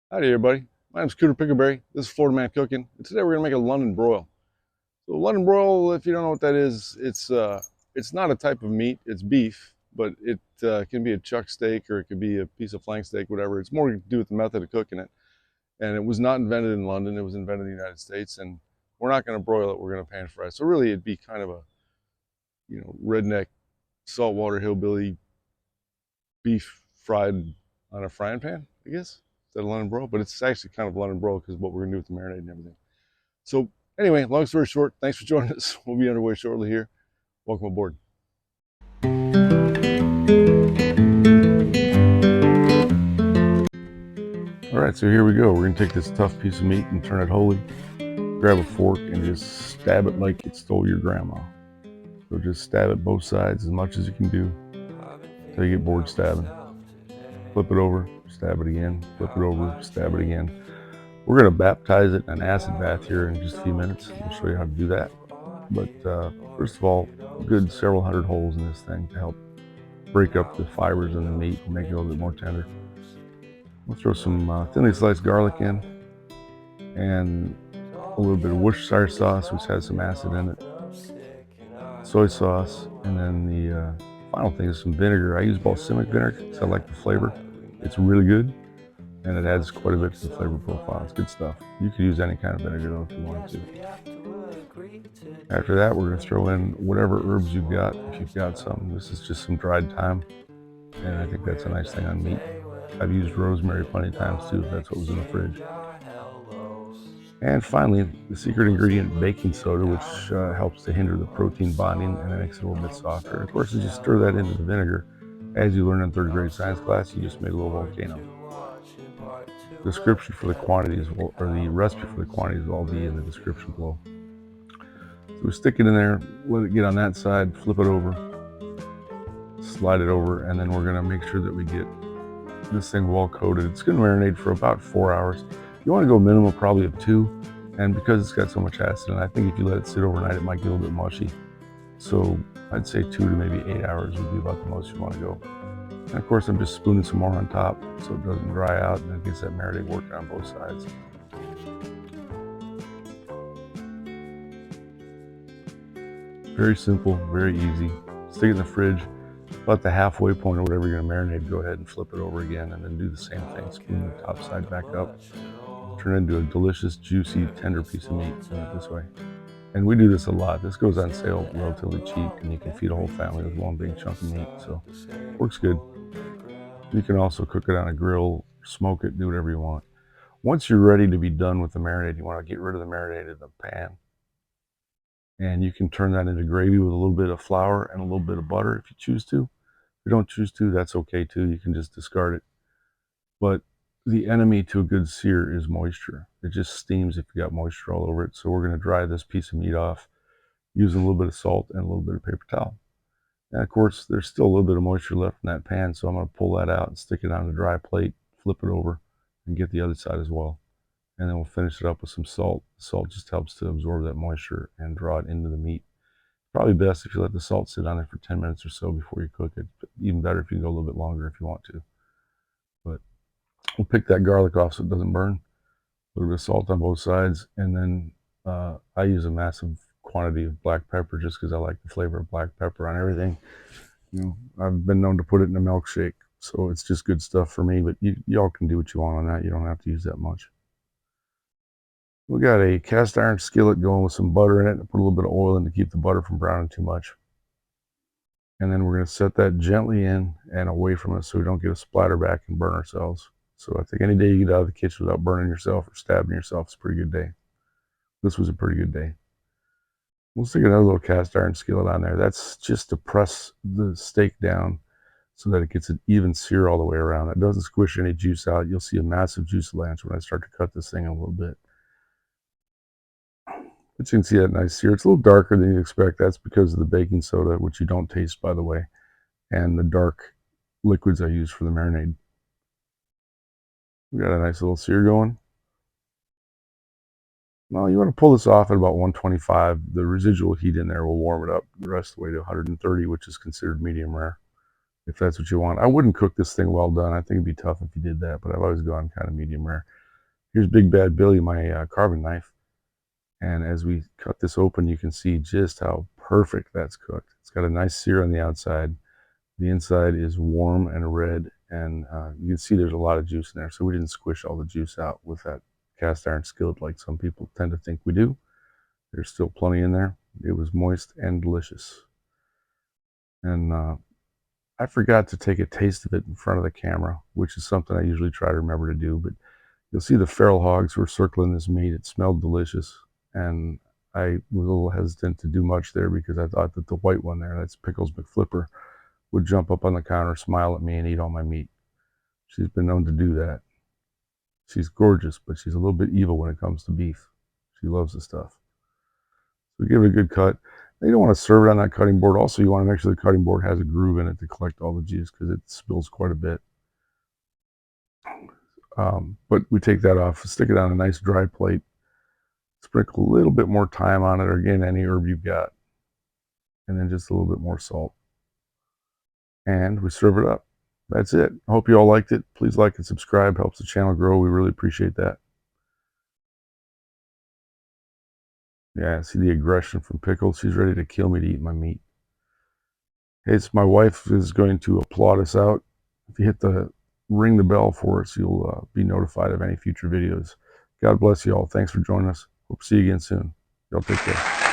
Howdy everybody, my name's Cooter Pickleberry. This is FloridaMan Cooking, and today we're going to make a London Broil. So London Broil, if you don't know what that is, it's not a type of meat, it's beef, but it can be a chuck steak or it could be a piece of flank steak, whatever. It's more to do with the method of cooking it. And it was not invented in London, it was invented in the United States, and we're not going to broil it, we're going to pan fry it. So really it'd be kind of a, redneck, saltwater hillbilly beef fried on a frying pan, I guess. Instead of London broil, but it's actually kind of London broil because what we're gonna do with the marinade and everything. So anyway, long story short, thanks for joining us. We'll be underway shortly here. Welcome aboard. All right, so here we go. We're gonna take this tough piece of meat and turn it holy. Grab a fork and just stab it like it stole your grandma. So just stab it both sides as much as you can do until you get bored stabbing. Flip it over, stab it again, flip it over, stab it again. We're going to baptize it in an acid bath here in just a few minutes. We'll show you how to do that. But first of all, good several hundred holes in this thing to help break up the fibers in the meat and make it a little bit more tender. We'll throw some thinly sliced garlic in and a little bit of Worcestershire sauce, which has some acid in it, soy sauce, and then the final thing is some vinegar. I use balsamic vinegar because I like the flavor. It's really good, and it adds quite a bit to the flavor profile. It's good stuff. You could use any kind of vinegar though if you wanted to. After that, we're going to throw in whatever herbs you've got, if you've got some. This is just some dried thyme, and I think that's a nice thing on meat. I've used rosemary plenty of times too, if that's what was in the fridge. And finally, the secret ingredient, baking soda, which helps to hinder the protein bonding and it makes it a little bit softer. Of course, as you stir that into the vinegar, as you learned in third grade science class, you just made a little volcano. Description for the quantities, or the recipe for the quantities, will all be in the description below. So we stick it in there, let it get on that side, flip it over, slide it over, and then we're gonna make sure that we get this thing well coated. It's gonna marinate for about 4 hours. You wanna go minimum probably of 2, and because it's got so much acid, and I think if you let it sit overnight, it might get a little bit mushy. So I'd say 2 to maybe 8 hours would be about the most you wanna go. And of course, I'm just spooning some more on top so it doesn't dry out and it gets that marinade working on both sides. Very simple, very easy. Stick it in the fridge. About the halfway point or whatever you're gonna marinate, go ahead and flip it over again and then do the same thing. Spoon the top side back up. Turn it into a delicious, juicy, tender piece of meat. Do it this way. And we do this a lot. This goes on sale relatively cheap and you can feed a whole family with one big chunk of meat. So works good. You can also cook it on a grill, smoke it, do whatever you want. Once you're ready to be done with the marinade, you want to get rid of the marinade in the pan. And you can turn that into gravy with a little bit of flour and a little bit of butter if you choose to. If you don't choose to, that's okay too. You can just discard it. But the enemy to a good sear is moisture. It just steams if you got moisture all over it. So we're going to dry this piece of meat off using a little bit of salt and a little bit of paper towel. And of course, there's still a little bit of moisture left in that pan, so I'm going to pull that out and stick it on a dry plate, flip it over, and get the other side as well. And then we'll finish it up with some salt. Salt just helps to absorb that moisture and draw it into the meat. Probably best if you let the salt sit on there for 10 minutes or so before you cook it. But even better if you can go a little bit longer if you want to. But we'll pick that garlic off so it doesn't burn. A little bit of salt on both sides, and then I use a massive quantity of black pepper just because I like the flavor of black pepper on everything. I've been known to put it in a milkshake, so it's just good stuff for me, but y'all can do what you want on that. You don't have to use that much. We got a cast iron skillet going with some butter in it. Put a little bit of oil in to keep the butter from browning too much. And then we're going to set that gently in and away from us so we don't get a splatter back and burn ourselves. So I think any day you get out of the kitchen without burning yourself or stabbing yourself is a pretty good day. This was a pretty good day. We'll stick another little cast iron skillet on there. That's just to press the steak down so that it gets an even sear all the way around. It doesn't squish any juice out. You'll see a massive juice lance when I start to cut this thing a little bit. But you can see that nice sear. It's a little darker than you'd expect. That's because of the baking soda, which you don't taste, by the way, and the dark liquids I use for the marinade. We got a nice little sear going. Well, you want to pull this off at about 125. The residual heat in there will warm it up the rest of the way to 130, which is considered medium rare. if that's what you want. I wouldn't cook this thing well done. I think it'd be tough if you did that, but I've always gone kind of medium rare. Here's Big Bad Billy, my carving knife. And as we cut this open, you can see just how perfect that's cooked. It's got a nice sear on the outside. The inside is warm and red, and you can see there's a lot of juice in there. So we didn't squish all the juice out with that cast iron skillet like some people tend to think we do. There's still plenty in there. It was moist and delicious. And I forgot to take a taste of it in front of the camera, which is something I usually try to remember to do. But you'll see the feral hogs were circling this meat. It smelled delicious. And I was a little hesitant to do much there because I thought that the white one there, that's Pickles McFlipper, would jump up on the counter, smile at me, and eat all my meat. She's been known to do that. She's gorgeous, but she's a little bit evil when it comes to beef. She loves the stuff. So give it a good cut. You don't want to serve it on that cutting board. Also, you want to make sure the cutting board has a groove in it to collect all the juice because it spills quite a bit. But we take that off, stick it on a nice dry plate, sprinkle a little bit more thyme on it, or again, any herb you've got, and then just a little bit more salt. And we serve it up. That's it. I hope you all liked it. Please like and subscribe. Helps the channel grow. We really appreciate that. Yeah, see the aggression from Pickles. She's ready to kill me to eat my meat. Hey, my wife is going to applaud us out. If you hit the ring the bell for us, you'll be notified of any future videos. God bless you all. Thanks for joining us. Hope to see you again soon. Y'all take care.